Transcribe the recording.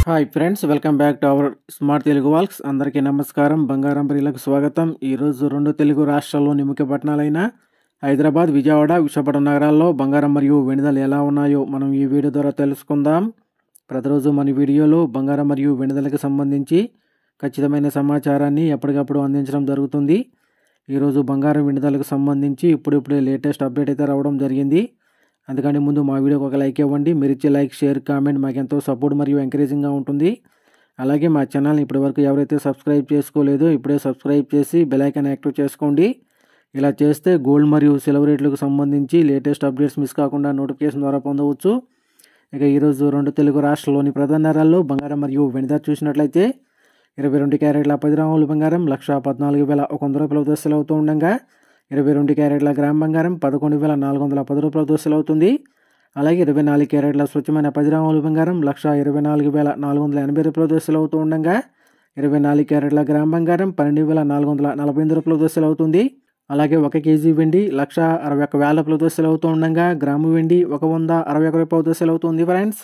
Hi friends, welcome back to our smart Telugu walks. అందరికీ నమస్కారం. బంగారం ప్రియులకు స్వాగతం. ఈరోజు రెండు తెలుగు రాష్ట్రాల్లోని ముఖ్య పట్టణాలైన హైదరాబాద్, విజయవాడ, విశాఖపట్నం నగరాల్లో బంగారం మరియు వెండి ధరలు ఎలా ఉన్నాయో మనం ఈ వీడియో ద్వారా తెలుసుకుందాం. ప్రతిరోజు మన వీడియోలో బంగారం మరియు వెండి ధరలకు సంబంధించి ఖచ్చితమైన సమాచారాన్ని ఎప్పటికప్పుడు అందించడం జరుగుతుంది. ఈరోజు బంగారం వెండి ధరలకు సంబంధించి ఇప్పుడిప్పుడే లేటెస్ట్ అప్డేట్ అయితే రావడం జరిగింది. అందుకని ముందు మా వీడియోకి ఒక లైక్ ఇవ్వండి. మీరు ఇచ్చే లైక్, షేర్, కామెంట్ మాకు ఎంతో సపోర్ట్ మరియు ఎంకరేజింగ్గా ఉంటుంది. అలాగే మా ఛానల్ని ఇప్పటివరకు ఎవరైతే సబ్స్క్రైబ్ చేసుకోలేదో ఇప్పుడే సబ్స్క్రైబ్ చేసి బెల్ ఐకాన్ యాక్టివ్ చేసుకోండి. ఇలా చేస్తే గోల్డ్ మరియు సిల్వర్ రేట్లకు సంబంధించి లేటెస్ట్ అప్డేట్స్ మిస్ కాకుండా నోటిఫికేషన్ ద్వారా పొందవచ్చు. ఇక ఈరోజు రెండు తెలుగు రాష్ట్రాల్లోని ప్రధాన నగరాల్లో బంగారం మరియు వెండి ధర చూసినట్లయితే 22 క్యారెట్ల 10 గ్రాముల బంగారం 1,14,100 రూపాయలతో సేల్ అవుతూ ఉండగా 22 క్యారెట్ల గ్రామ్ బంగారం 11,410 రూపాయలతో సేల్ అవుతుంది. అలాగే 24 క్యారెట్ల స్వచ్ఛమైన 10 గ్రాముల బంగారం 1,24,480 రూపాయలతో సేల్ అవుతూ ఉండగా 24 క్యారెట్ల గ్రామ్ బంగారం 12,448 రూపాయలతో సేల్ అవుతుంది. అలాగే 1 కేజీ వెండి 1,61,000 రూపాయలతో సేల్ అవుతూ ఉండగా గ్రాము వెండి 161 రూపాయలతో సేల్ అవుతుంది ఫ్రెండ్స్.